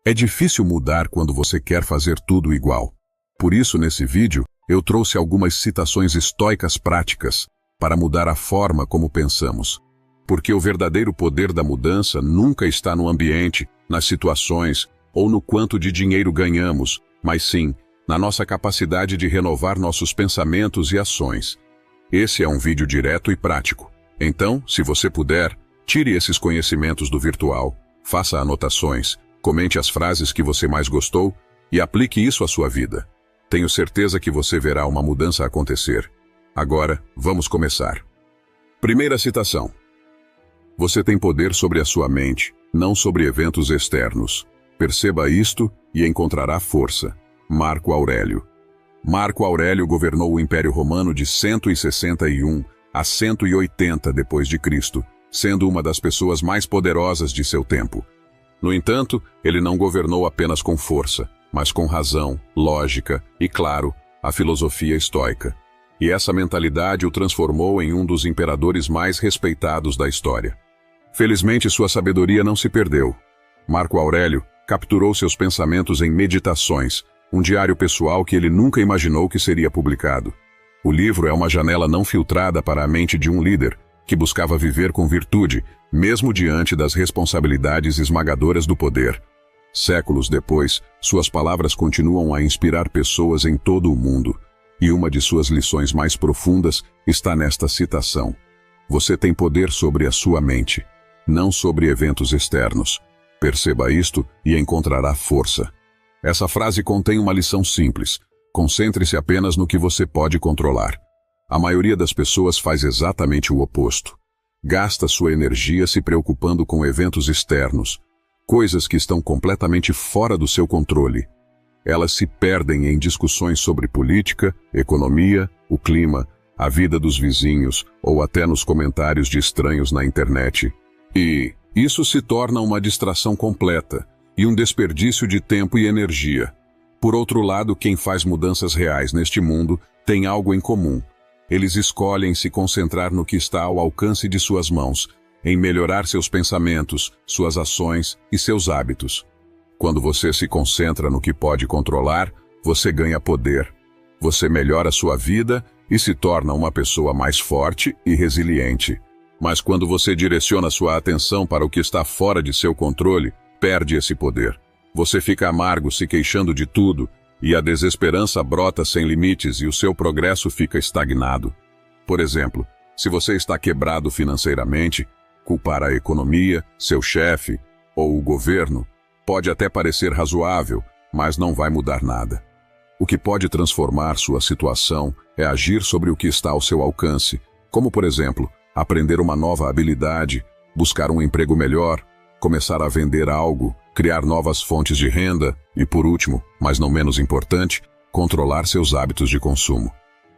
É difícil mudar quando você quer fazer tudo igual. Por isso, nesse vídeo, eu trouxe algumas citações estoicas práticas para mudar a forma como pensamos. Porque o verdadeiro poder da mudança nunca está no ambiente, nas situações ou no quanto de dinheiro ganhamos, mas sim na nossa capacidade de renovar nossos pensamentos e ações. Esse é um vídeo direto e prático. Então, se você puder, tire esses conhecimentos do virtual, faça anotações, comente as frases que você mais gostou e aplique isso à sua vida. Tenho certeza que você verá uma mudança acontecer. Agora, vamos começar. Primeira citação. Você tem poder sobre a sua mente, não sobre eventos externos. Perceba isto e encontrará força. Marco Aurélio. Marco Aurélio governou o Império Romano de 161 a 180 d.C., sendo uma das pessoas mais poderosas de seu tempo. No entanto, ele não governou apenas com força, mas com razão, lógica e, claro, a filosofia estoica. E essa mentalidade o transformou em um dos imperadores mais respeitados da história. Felizmente, sua sabedoria não se perdeu. Marco Aurélio capturou seus pensamentos em Meditações, um diário pessoal que ele nunca imaginou que seria publicado. O livro é uma janela não filtrada para a mente de um líder que buscava viver com virtude, mesmo diante das responsabilidades esmagadoras do poder. Séculos depois, suas palavras continuam a inspirar pessoas em todo o mundo, e uma de suas lições mais profundas está nesta citação. Você tem poder sobre a sua mente, não sobre eventos externos. Perceba isto e encontrará força. Essa frase contém uma lição simples. Concentre-se apenas no que você pode controlar. A maioria das pessoas faz exatamente o oposto. Gasta sua energia se preocupando com eventos externos, coisas que estão completamente fora do seu controle. Elas se perdem em discussões sobre política, economia, o clima, a vida dos vizinhos ou até nos comentários de estranhos na internet. E isso se torna uma distração completa e um desperdício de tempo e energia. Por outro lado, quem faz mudanças reais neste mundo tem algo em comum. Eles escolhem se concentrar no que está ao alcance de suas mãos, em melhorar seus pensamentos, suas ações e seus hábitos. Quando você se concentra no que pode controlar, você ganha poder. Você melhora sua vida e se torna uma pessoa mais forte e resiliente. Mas quando você direciona sua atenção para o que está fora de seu controle, perde esse poder. Você fica amargo se queixando de tudo, e a desesperança brota sem limites e o seu progresso fica estagnado. Por exemplo, se você está quebrado financeiramente, culpar a economia, seu chefe ou o governo pode até parecer razoável, mas não vai mudar nada. O que pode transformar sua situação é agir sobre o que está ao seu alcance, como, por exemplo, aprender uma nova habilidade, buscar um emprego melhor, começar a vender algo, criar novas fontes de renda e, por último, mas não menos importante, controlar seus hábitos de consumo.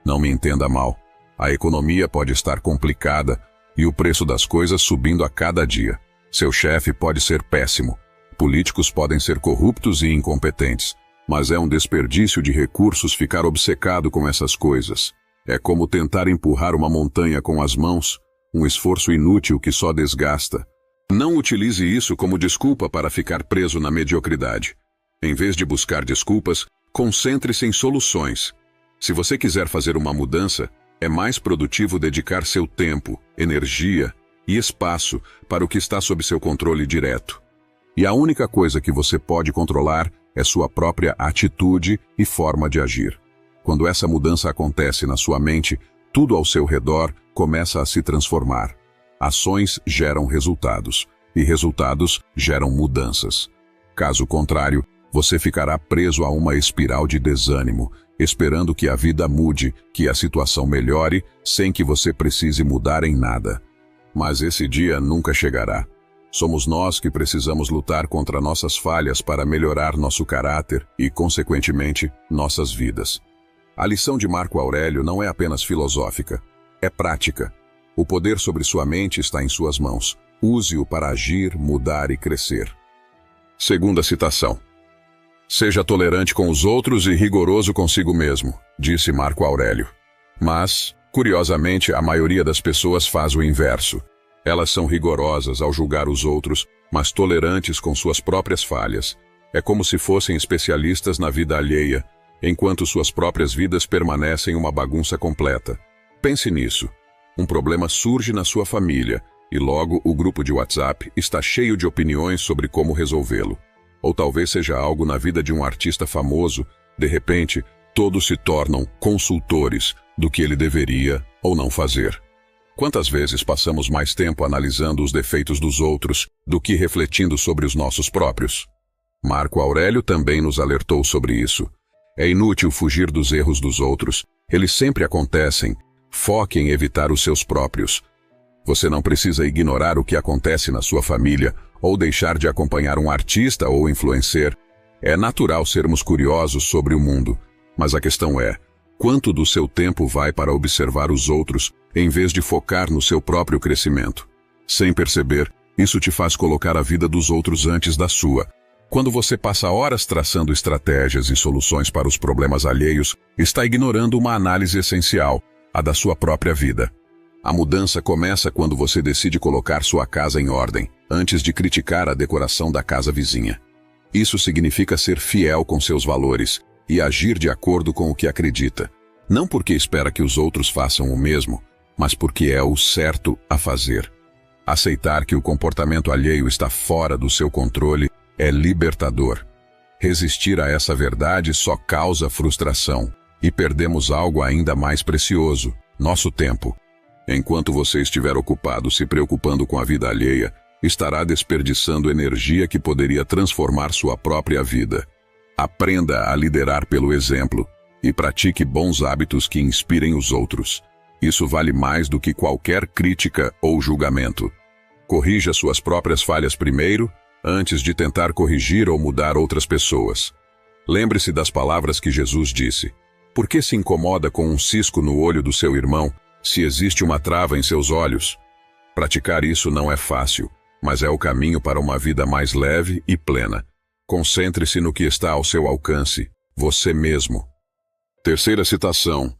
Não me entenda mal. A economia pode estar complicada e o preço das coisas subindo a cada dia. Seu chefe pode ser péssimo. Políticos podem ser corruptos e incompetentes. Mas é um desperdício de recursos ficar obcecado com essas coisas. É como tentar empurrar uma montanha com as mãos, um esforço inútil que só desgasta. Não utilize isso como desculpa para ficar preso na mediocridade. Em vez de buscar desculpas, concentre-se em soluções. Se você quiser fazer uma mudança, é mais produtivo dedicar seu tempo, energia e espaço para o que está sob seu controle direto. E a única coisa que você pode controlar é sua própria atitude e forma de agir. Quando essa mudança acontece na sua mente, tudo ao seu redor começa a se transformar. Ações geram resultados, e resultados geram mudanças. Caso contrário, você ficará preso a uma espiral de desânimo, esperando que a vida mude, que a situação melhore, sem que você precise mudar em nada. Mas esse dia nunca chegará. Somos nós que precisamos lutar contra nossas falhas para melhorar nosso caráter e, consequentemente, nossas vidas. A lição de Marco Aurélio não é apenas filosófica, é prática. O poder sobre sua mente está em suas mãos. Use-o para agir, mudar e crescer. Segunda citação. Seja tolerante com os outros e rigoroso consigo mesmo, disse Marco Aurélio. Mas, curiosamente, a maioria das pessoas faz o inverso. Elas são rigorosas ao julgar os outros, mas tolerantes com suas próprias falhas. É como se fossem especialistas na vida alheia, enquanto suas próprias vidas permanecem uma bagunça completa. Pense nisso. Um problema surge na sua família, e logo o grupo de WhatsApp está cheio de opiniões sobre como resolvê-lo. Ou talvez seja algo na vida de um artista famoso, de repente, todos se tornam consultores do que ele deveria ou não fazer. Quantas vezes passamos mais tempo analisando os defeitos dos outros do que refletindo sobre os nossos próprios? Marco Aurélio também nos alertou sobre isso. É inútil fugir dos erros dos outros, eles sempre acontecem. Foque em evitar os seus próprios. Você não precisa ignorar o que acontece na sua família ou deixar de acompanhar um artista ou influencer. É natural sermos curiosos sobre o mundo, mas a questão é, quanto do seu tempo vai para observar os outros em vez de focar no seu próprio crescimento? Sem perceber, isso te faz colocar a vida dos outros antes da sua. Quando você passa horas traçando estratégias e soluções para os problemas alheios, está ignorando uma análise essencial, a da sua própria vida. A mudança começa quando você decide colocar sua casa em ordem, antes de criticar a decoração da casa vizinha. Isso significa ser fiel com seus valores e agir de acordo com o que acredita, não porque espera que os outros façam o mesmo, mas porque é o certo a fazer. Aceitar que o comportamento alheio está fora do seu controle é libertador. Resistir a essa verdade só causa frustração, e perdemos algo ainda mais precioso, nosso tempo. Enquanto você estiver ocupado se preocupando com a vida alheia, estará desperdiçando energia que poderia transformar sua própria vida. Aprenda a liderar pelo exemplo e pratique bons hábitos que inspirem os outros. Isso vale mais do que qualquer crítica ou julgamento. Corrija suas próprias falhas primeiro, antes de tentar corrigir ou mudar outras pessoas. Lembre-se das palavras que Jesus disse. Por que se incomoda com um cisco no olho do seu irmão, se existe uma trava em seus olhos? Praticar isso não é fácil, mas é o caminho para uma vida mais leve e plena. Concentre-se no que está ao seu alcance, você mesmo. Terceira citação.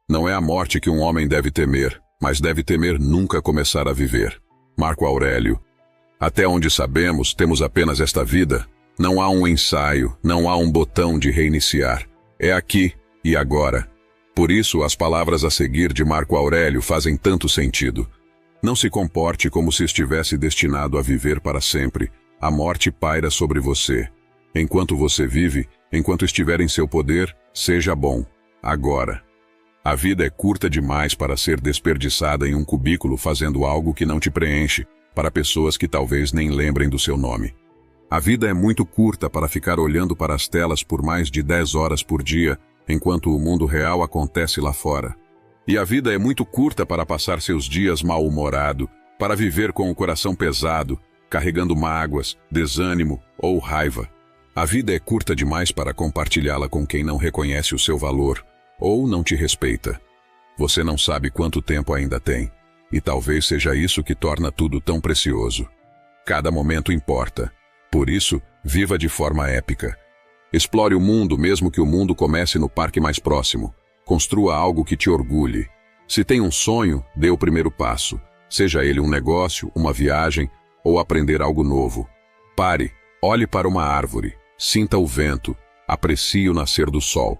Não é a morte que um homem deve temer, mas deve temer nunca começar a viver. Marco Aurélio. Até onde sabemos, temos apenas esta vida. Não há um ensaio, não há um botão de reiniciar. É aqui e agora. Por isso, as palavras a seguir de Marco Aurélio fazem tanto sentido. Não se comporte como se estivesse destinado a viver para sempre. A morte paira sobre você. Enquanto você vive, enquanto estiver em seu poder, seja bom. Agora. A vida é curta demais para ser desperdiçada em um cubículo fazendo algo que não te preenche, para pessoas que talvez nem lembrem do seu nome. A vida é muito curta para ficar olhando para as telas por mais de 10 horas por dia, enquanto o mundo real acontece lá fora. E a vida é muito curta para passar seus dias mal-humorado, para viver com o coração pesado, carregando mágoas, desânimo ou raiva. A vida é curta demais para compartilhá-la com quem não reconhece o seu valor ou não te respeita. Você não sabe quanto tempo ainda tem, e talvez seja isso que torna tudo tão precioso. Cada momento importa. Por isso, viva de forma épica. Explore o mundo mesmo que o mundo comece no parque mais próximo. Construa algo que te orgulhe. Se tem um sonho, dê o primeiro passo. Seja ele um negócio, uma viagem ou aprender algo novo. Pare, olhe para uma árvore, sinta o vento, aprecie o nascer do sol.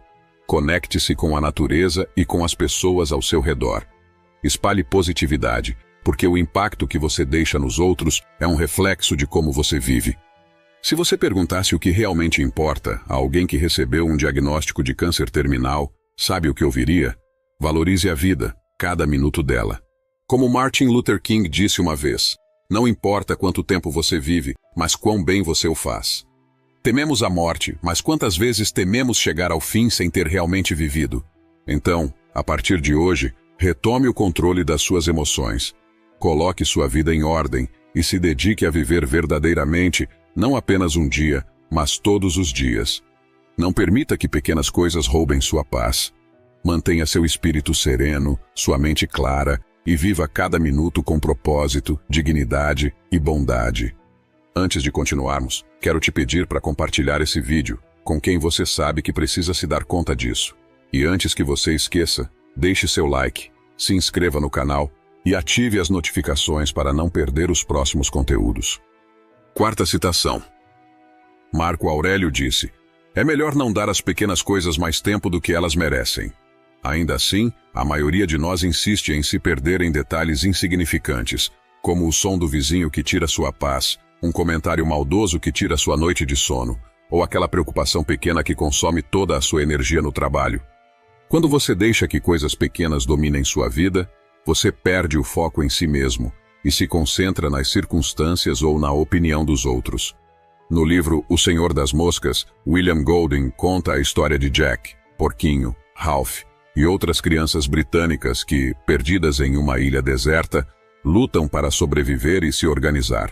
Conecte-se com a natureza e com as pessoas ao seu redor. Espalhe positividade, porque o impacto que você deixa nos outros é um reflexo de como você vive. Se você perguntasse o que realmente importa a alguém que recebeu um diagnóstico de câncer terminal, sabe o que ouviria? Valorize a vida, cada minuto dela. Como Martin Luther King disse uma vez, não importa quanto tempo você vive, mas quão bem você o faz. Tememos a morte, mas quantas vezes tememos chegar ao fim sem ter realmente vivido? Então, a partir de hoje, retome o controle das suas emoções. Coloque sua vida em ordem e se dedique a viver verdadeiramente, não apenas um dia, mas todos os dias. Não permita que pequenas coisas roubem sua paz. Mantenha seu espírito sereno, sua mente clara e viva cada minuto com propósito, dignidade e bondade. Antes de continuarmos, quero te pedir para compartilhar esse vídeo com quem você sabe que precisa se dar conta disso. E antes que você esqueça, deixe seu like, se inscreva no canal e ative as notificações para não perder os próximos conteúdos. Quarta citação. Marco Aurélio disse: é melhor não dar às pequenas coisas mais tempo do que elas merecem. Ainda assim, a maioria de nós insiste em se perder em detalhes insignificantes, como o som do vizinho que tira sua paz, um comentário maldoso que tira sua noite de sono, ou aquela preocupação pequena que consome toda a sua energia no trabalho. Quando você deixa que coisas pequenas dominem sua vida, você perde o foco em si mesmo e se concentra nas circunstâncias ou na opinião dos outros. No livro O Senhor das Moscas, William Golding conta a história de Jack, Porquinho, Ralph e outras crianças britânicas que, perdidas em uma ilha deserta, lutam para sobreviver e se organizar.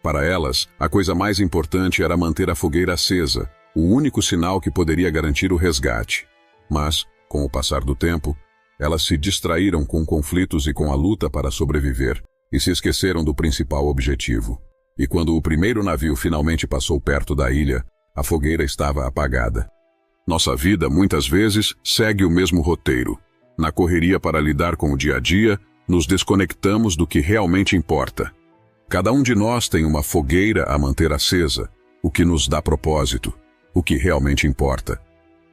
Para elas, a coisa mais importante era manter a fogueira acesa, o único sinal que poderia garantir o resgate. Mas, com o passar do tempo, elas se distraíram com conflitos e com a luta para sobreviver, e se esqueceram do principal objetivo. E quando o primeiro navio finalmente passou perto da ilha, a fogueira estava apagada. Nossa vida, muitas vezes, segue o mesmo roteiro. Na correria para lidar com o dia a dia, nos desconectamos do que realmente importa. Cada um de nós tem uma fogueira a manter acesa, o que nos dá propósito, o que realmente importa.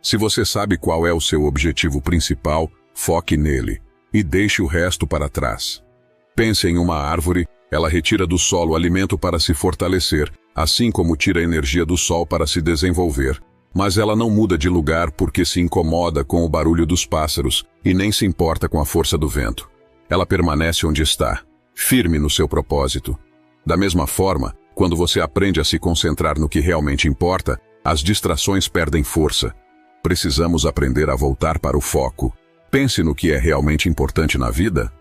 Se você sabe qual é o seu objetivo principal, foque nele e deixe o resto para trás. Pense em uma árvore, ela retira do solo alimento para se fortalecer, assim como tira energia do sol para se desenvolver. Mas ela não muda de lugar porque se incomoda com o barulho dos pássaros e nem se importa com a força do vento. Ela permanece onde está, firme no seu propósito. Da mesma forma, quando você aprende a se concentrar no que realmente importa, as distrações perdem força. Precisamos aprender a voltar para o foco. Pense no que é realmente importante na vida.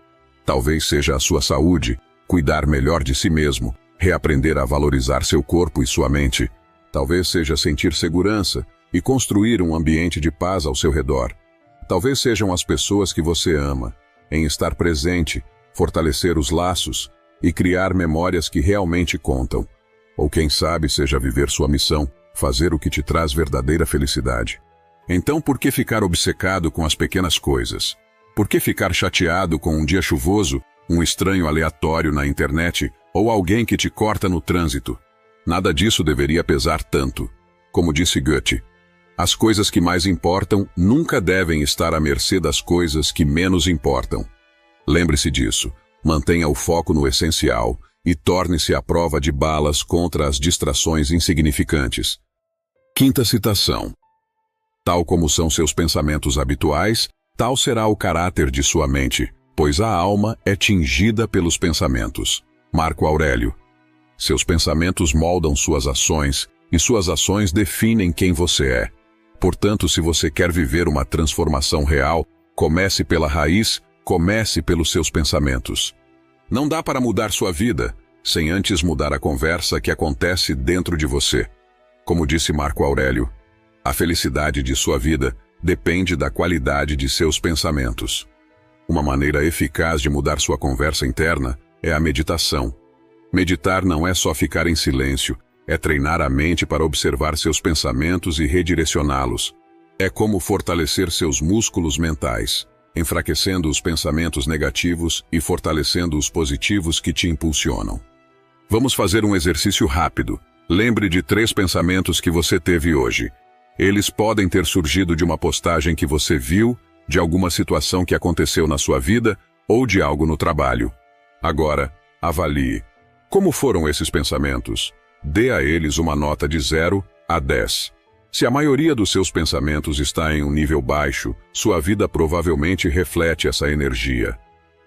Talvez seja a sua saúde, cuidar melhor de si mesmo, reaprender a valorizar seu corpo e sua mente. Talvez seja sentir segurança e construir um ambiente de paz ao seu redor. Talvez sejam as pessoas que você ama, em estar presente, fortalecer os laços e criar memórias que realmente contam. Ou quem sabe seja viver sua missão, fazer o que te traz verdadeira felicidade. Então por que ficar obcecado com as pequenas coisas? Por que ficar chateado com um dia chuvoso, um estranho aleatório na internet ou alguém que te corta no trânsito? Nada disso deveria pesar tanto. Como disse Goethe, as coisas que mais importam nunca devem estar à mercê das coisas que menos importam. Lembre-se disso, mantenha o foco no essencial e torne-se à prova de balas contra as distrações insignificantes. Quinta citação. Tal como são seus pensamentos habituais, tal será o caráter de sua mente, pois a alma é tingida pelos pensamentos. Marco Aurélio. Seus pensamentos moldam suas ações, e suas ações definem quem você é. Portanto, se você quer viver uma transformação real, comece pela raiz, comece pelos seus pensamentos. Não dá para mudar sua vida, sem antes mudar a conversa que acontece dentro de você. Como disse Marco Aurélio, a felicidade de sua vida depende da qualidade de seus pensamentos. Uma maneira eficaz de mudar sua conversa interna é a meditação. Meditar não é só ficar em silêncio, é treinar a mente para observar seus pensamentos e redirecioná-los. É como fortalecer seus músculos mentais, enfraquecendo os pensamentos negativos e fortalecendo os positivos que te impulsionam. Vamos fazer um exercício rápido. Lembre de 3 pensamentos que você teve hoje. Eles podem ter surgido de uma postagem que você viu, de alguma situação que aconteceu na sua vida ou de algo no trabalho. Agora, avalie. Como foram esses pensamentos? Dê a eles uma nota de 0 a 10. Se a maioria dos seus pensamentos está em um nível baixo, sua vida provavelmente reflete essa energia.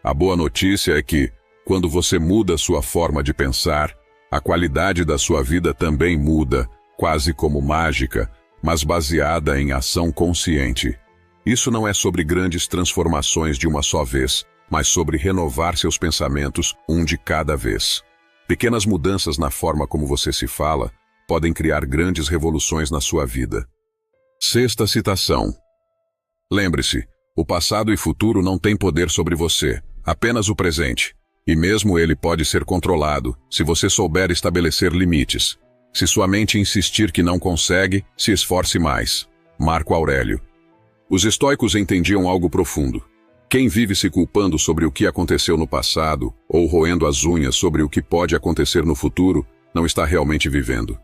A boa notícia é que, quando você muda sua forma de pensar, a qualidade da sua vida também muda, quase como mágica, mas baseada em ação consciente. Isso não é sobre grandes transformações de uma só vez, mas sobre renovar seus pensamentos um de cada vez. Pequenas mudanças na forma como você se fala podem criar grandes revoluções na sua vida. Sexta citação. Lembre-se, o passado e futuro não têm poder sobre você, apenas o presente. E mesmo ele pode ser controlado, se você souber estabelecer limites. Se sua mente insistir que não consegue, se esforce mais. Marco Aurélio. Os estoicos entendiam algo profundo. Quem vive se culpando sobre o que aconteceu no passado, ou roendo as unhas sobre o que pode acontecer no futuro, não está realmente vivendo.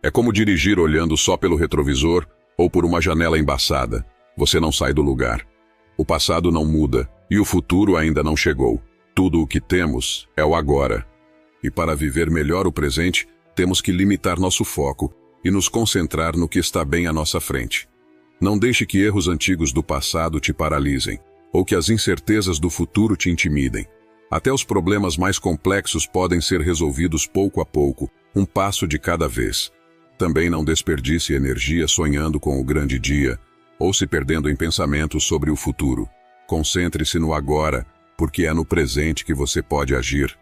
É como dirigir olhando só pelo retrovisor ou por uma janela embaçada. Você não sai do lugar. O passado não muda e o futuro ainda não chegou. Tudo o que temos é o agora. E para viver melhor o presente, temos que limitar nosso foco e nos concentrar no que está bem à nossa frente. Não deixe que erros antigos do passado te paralisem, ou que as incertezas do futuro te intimidem. Até os problemas mais complexos podem ser resolvidos pouco a pouco, um passo de cada vez. Também não desperdice energia sonhando com o grande dia, ou se perdendo em pensamentos sobre o futuro. Concentre-se no agora, porque é no presente que você pode agir.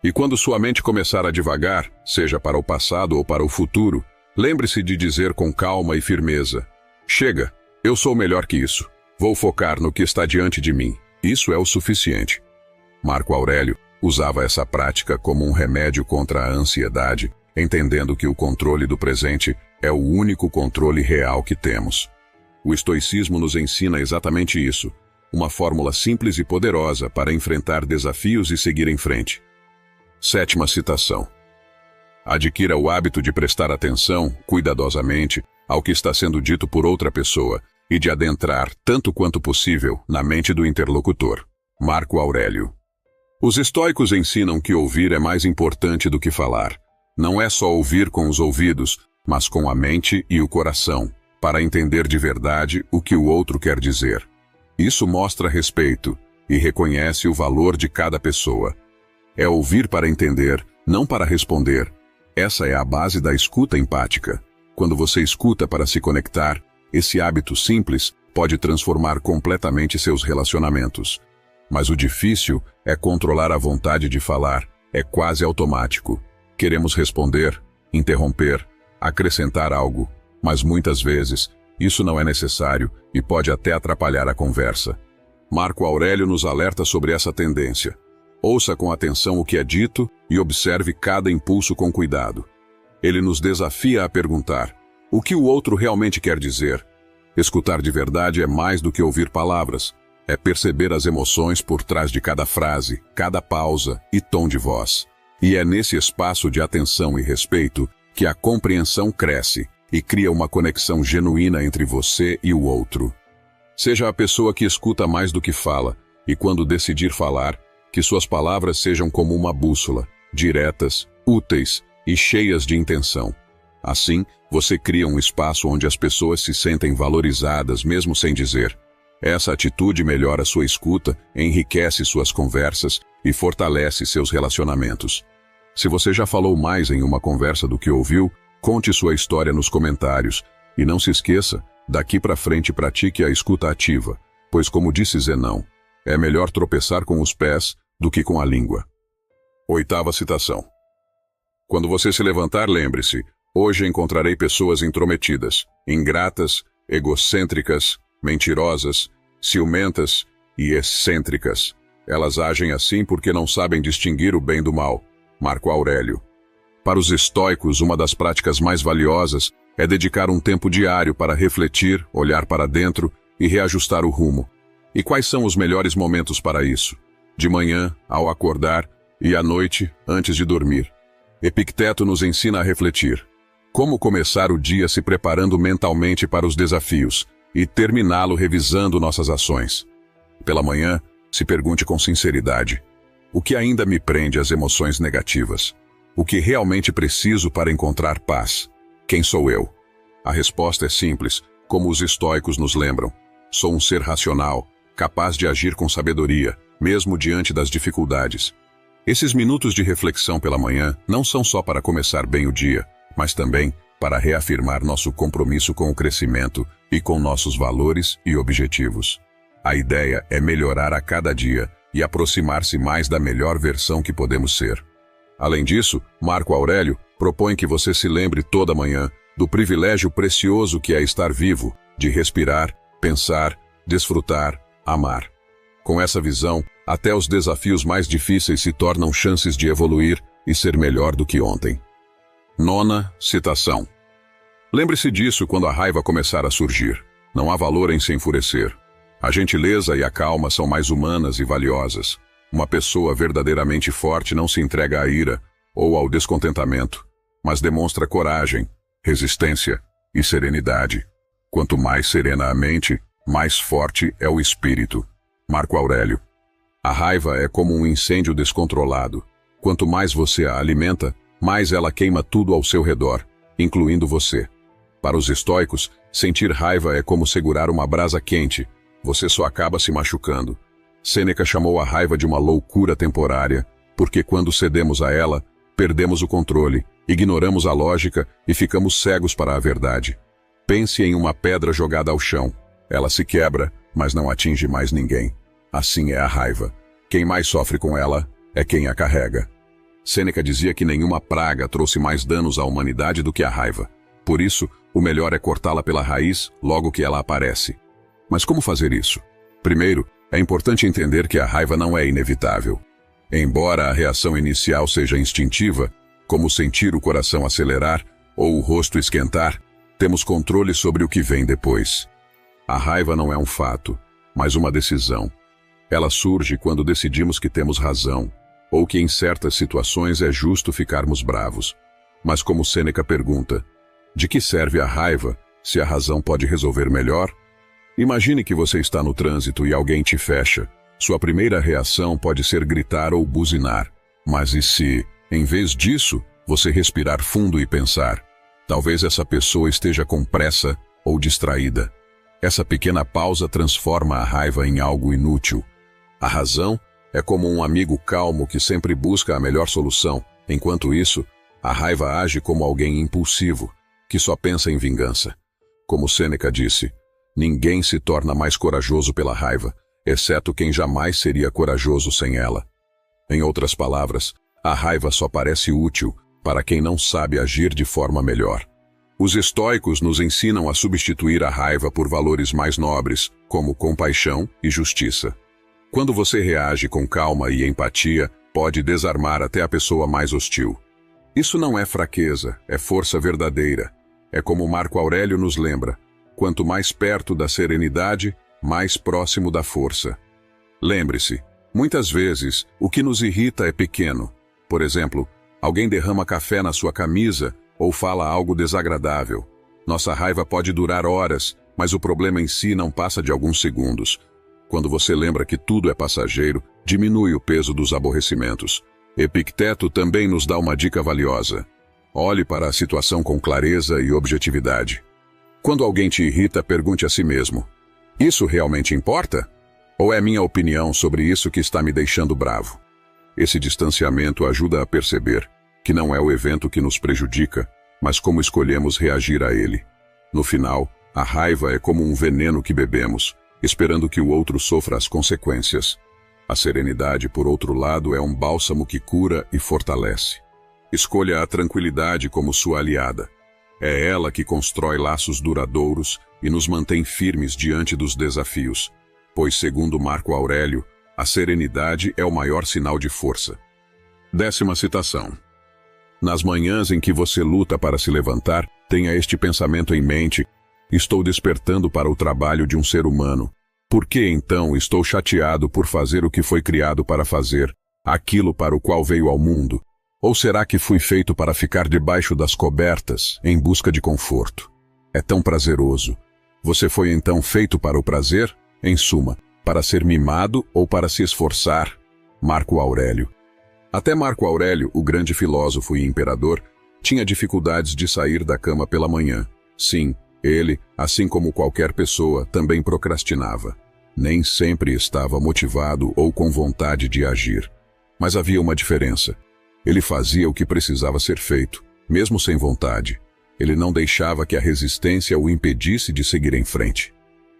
E quando sua mente começar a divagar, seja para o passado ou para o futuro, lembre-se de dizer com calma e firmeza: chega, eu sou melhor que isso. Vou focar no que está diante de mim. Isso é o suficiente. Marco Aurélio usava essa prática como um remédio contra a ansiedade, entendendo que o controle do presente é o único controle real que temos. O estoicismo nos ensina exatamente isso, uma fórmula simples e poderosa para enfrentar desafios e seguir em frente. 7ª citação. Adquira o hábito de prestar atenção, cuidadosamente, ao que está sendo dito por outra pessoa e de adentrar, tanto quanto possível, na mente do interlocutor. Marco Aurélio. Os estoicos ensinam que ouvir é mais importante do que falar. Não é só ouvir com os ouvidos, mas com a mente e o coração, para entender de verdade o que o outro quer dizer. Isso mostra respeito e reconhece o valor de cada pessoa. É ouvir para entender, não para responder. Essa é a base da escuta empática. Quando você escuta para se conectar, esse hábito simples pode transformar completamente seus relacionamentos. Mas o difícil é controlar a vontade de falar. É quase automático. Queremos responder, interromper, acrescentar algo, mas muitas vezes isso não é necessário e pode até atrapalhar a conversa. Marco Aurélio nos alerta sobre essa tendência. Ouça com atenção o que é dito e observe cada impulso com cuidado. Ele nos desafia a perguntar: o que o outro realmente quer dizer? Escutar de verdade é mais do que ouvir palavras. É perceber as emoções por trás de cada frase, cada pausa e tom de voz. E é nesse espaço de atenção e respeito que a compreensão cresce e cria uma conexão genuína entre você e o outro. Seja a pessoa que escuta mais do que fala, e quando decidir falar, que suas palavras sejam como uma bússola, diretas, úteis e cheias de intenção. Assim, você cria um espaço onde as pessoas se sentem valorizadas mesmo sem dizer. Essa atitude melhora sua escuta, enriquece suas conversas e fortalece seus relacionamentos. Se você já falou mais em uma conversa do que ouviu, conte sua história nos comentários. E não se esqueça, daqui para frente pratique a escuta ativa, pois como disse Zenão, é melhor tropeçar com os pés do que com a língua. 8ª citação. Quando você se levantar, lembre-se, hoje encontrarei pessoas intrometidas, ingratas, egocêntricas, mentirosas, ciumentas e excêntricas. Elas agem assim porque não sabem distinguir o bem do mal. Marco Aurélio. Para os estoicos, uma das práticas mais valiosas é dedicar um tempo diário para refletir, olhar para dentro e reajustar o rumo. E quais são os melhores momentos para isso? De manhã, ao acordar, e à noite, antes de dormir. Epicteto nos ensina a refletir. Como começar o dia se preparando mentalmente para os desafios e terminá-lo revisando nossas ações. Pela manhã, se pergunte com sinceridade: o que ainda me prende às emoções negativas? O que realmente preciso para encontrar paz? Quem sou eu? A resposta é simples, como os estoicos nos lembram. Sou um ser racional, capaz de agir com sabedoria, mesmo diante das dificuldades. Esses minutos de reflexão pela manhã não são só para começar bem o dia, mas também para reafirmar nosso compromisso com o crescimento e com nossos valores e objetivos. A ideia é melhorar a cada dia e aproximar-se mais da melhor versão que podemos ser. Além disso, Marco Aurélio propõe que você se lembre toda manhã do privilégio precioso que é estar vivo, de respirar, pensar, desfrutar, amar. Com essa visão, até os desafios mais difíceis se tornam chances de evoluir e ser melhor do que ontem. 9ª citação. Lembre-se disso quando a raiva começar a surgir. Não há valor em se enfurecer. A gentileza e a calma são mais humanas e valiosas. Uma pessoa verdadeiramente forte não se entrega à ira ou ao descontentamento, mas demonstra coragem, resistência e serenidade. Quanto mais serena a mente, mais forte é o espírito. Marco Aurélio. A raiva é como um incêndio descontrolado. Quanto mais você a alimenta, mais ela queima tudo ao seu redor, incluindo você. Para os estoicos, sentir raiva é como segurar uma brasa quente. Você só acaba se machucando. Sêneca chamou a raiva de uma loucura temporária, porque quando cedemos a ela, perdemos o controle, ignoramos a lógica e ficamos cegos para a verdade. Pense em uma pedra jogada ao chão. Ela se quebra, mas não atinge mais ninguém. Assim é a raiva. Quem mais sofre com ela é quem a carrega. Sêneca dizia que nenhuma praga trouxe mais danos à humanidade do que a raiva. Por isso, o melhor é cortá-la pela raiz logo que ela aparece. Mas como fazer isso? Primeiro, é importante entender que a raiva não é inevitável. Embora a reação inicial seja instintiva, como sentir o coração acelerar ou o rosto esquentar, temos controle sobre o que vem depois. A raiva não é um fato, mas uma decisão. Ela surge quando decidimos que temos razão, ou que em certas situações é justo ficarmos bravos. Mas como Sêneca pergunta, de que serve a raiva se a razão pode resolver melhor? Imagine que você está no trânsito e alguém te fecha. Sua primeira reação pode ser gritar ou buzinar. Mas e se, em vez disso, você respirar fundo e pensar, talvez essa pessoa esteja com pressa ou distraída. Essa pequena pausa transforma a raiva em algo inútil. A razão é como um amigo calmo que sempre busca a melhor solução. Enquanto isso, a raiva age como alguém impulsivo, que só pensa em vingança. Como Sêneca disse, ninguém se torna mais corajoso pela raiva, exceto quem jamais seria corajoso sem ela. Em outras palavras, a raiva só parece útil para quem não sabe agir de forma melhor. Os estoicos nos ensinam a substituir a raiva por valores mais nobres, como compaixão e justiça. Quando você reage com calma e empatia, pode desarmar até a pessoa mais hostil. Isso não é fraqueza, é força verdadeira. É como Marco Aurélio nos lembra, quanto mais perto da serenidade, mais próximo da força. Lembre-se, muitas vezes, o que nos irrita é pequeno. Por exemplo, alguém derrama café na sua camisa ou fala algo desagradável. Nossa raiva pode durar horas, mas o problema em si não passa de alguns segundos. Quando você lembra que tudo é passageiro, diminui o peso dos aborrecimentos. Epicteto também nos dá uma dica valiosa. Olhe para a situação com clareza e objetividade. Quando alguém te irrita, pergunte a si mesmo, isso realmente importa? Ou é minha opinião sobre isso que está me deixando bravo? Esse distanciamento ajuda a perceber que não é o evento que nos prejudica, mas como escolhemos reagir a ele. No final, a raiva é como um veneno que bebemos, esperando que o outro sofra as consequências. A serenidade, por outro lado, é um bálsamo que cura e fortalece. Escolha a tranquilidade como sua aliada. É ela que constrói laços duradouros e nos mantém firmes diante dos desafios, pois, segundo Marco Aurélio, a serenidade é o maior sinal de força. 10ª citação. Nas manhãs em que você luta para se levantar, tenha este pensamento em mente: estou despertando para o trabalho de um ser humano. Por que então estou chateado por fazer o que foi criado para fazer, aquilo para o qual veio ao mundo? Ou será que fui feito para ficar debaixo das cobertas, em busca de conforto? É tão prazeroso. Você foi então feito para o prazer? Em suma, para ser mimado ou para se esforçar? Marco Aurélio. Até Marco Aurélio, o grande filósofo e imperador, tinha dificuldades de sair da cama pela manhã. Sim, ele, assim como qualquer pessoa, também procrastinava. Nem sempre estava motivado ou com vontade de agir. Mas havia uma diferença. Ele fazia o que precisava ser feito, mesmo sem vontade. Ele não deixava que a resistência o impedisse de seguir em frente.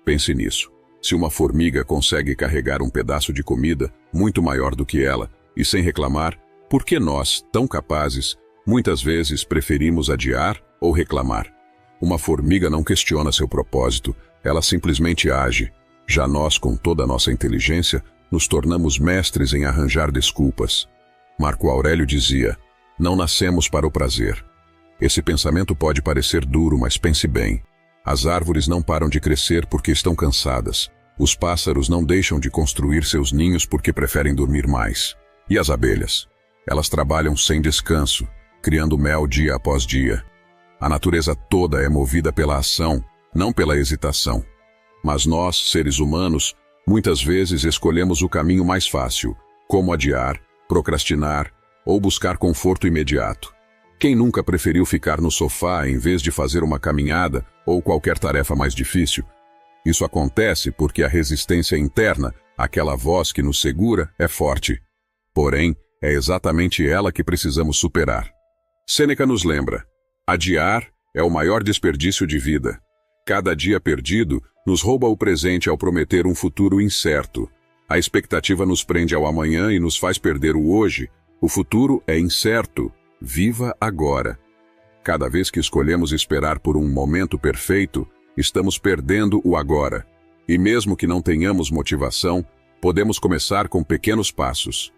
Pense nisso. Se uma formiga consegue carregar um pedaço de comida muito maior do que ela, e sem reclamar, por que nós, tão capazes, muitas vezes preferimos adiar ou reclamar? Uma formiga não questiona seu propósito, ela simplesmente age. Já nós, com toda a nossa inteligência, nos tornamos mestres em arranjar desculpas. Marco Aurélio dizia, não nascemos para o prazer. Esse pensamento pode parecer duro, mas pense bem. As árvores não param de crescer porque estão cansadas. Os pássaros não deixam de construir seus ninhos porque preferem dormir mais. E as abelhas? Elas trabalham sem descanso, criando mel dia após dia. A natureza toda é movida pela ação, não pela hesitação. Mas nós, seres humanos, muitas vezes escolhemos o caminho mais fácil, como adiar, procrastinar ou buscar conforto imediato. Quem nunca preferiu ficar no sofá em vez de fazer uma caminhada ou qualquer tarefa mais difícil? Isso acontece porque a resistência interna, aquela voz que nos segura, é forte. Porém, é exatamente ela que precisamos superar. Sêneca nos lembra: adiar é o maior desperdício de vida. Cada dia perdido nos rouba o presente ao prometer um futuro incerto. A expectativa nos prende ao amanhã e nos faz perder o hoje. O futuro é incerto. Viva agora. Cada vez que escolhemos esperar por um momento perfeito, estamos perdendo o agora. E mesmo que não tenhamos motivação, podemos começar com pequenos passos.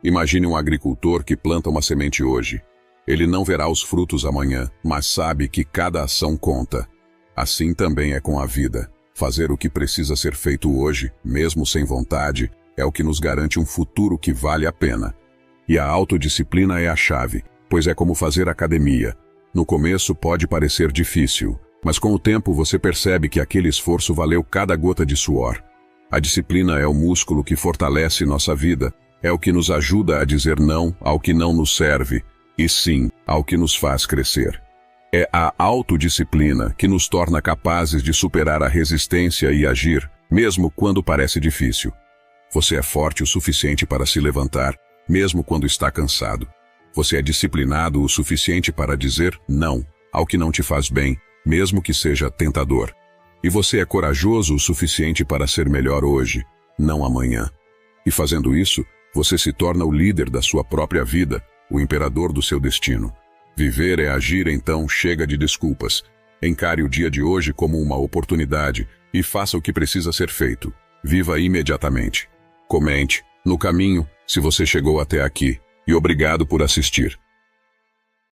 Imagine um agricultor que planta uma semente hoje. Ele não verá os frutos amanhã, mas sabe que cada ação conta. Assim também é com a vida. Fazer o que precisa ser feito hoje, mesmo sem vontade, é o que nos garante um futuro que vale a pena. E a autodisciplina é a chave, pois é como fazer academia. No começo pode parecer difícil, mas com o tempo você percebe que aquele esforço valeu cada gota de suor. A disciplina é o músculo que fortalece nossa vida, é o que nos ajuda a dizer não ao que não nos serve, e sim ao que nos faz crescer. É a autodisciplina que nos torna capazes de superar a resistência e agir, mesmo quando parece difícil. Você é forte o suficiente para se levantar, mesmo quando está cansado. Você é disciplinado o suficiente para dizer não ao que não te faz bem, mesmo que seja tentador. E você é corajoso o suficiente para ser melhor hoje, não amanhã. E fazendo isso, você se torna o líder da sua própria vida, o imperador do seu destino. Viver é agir, então chega de desculpas. Encare o dia de hoje como uma oportunidade e faça o que precisa ser feito. Viva imediatamente. Comente, no caminho, se você chegou até aqui, e obrigado por assistir.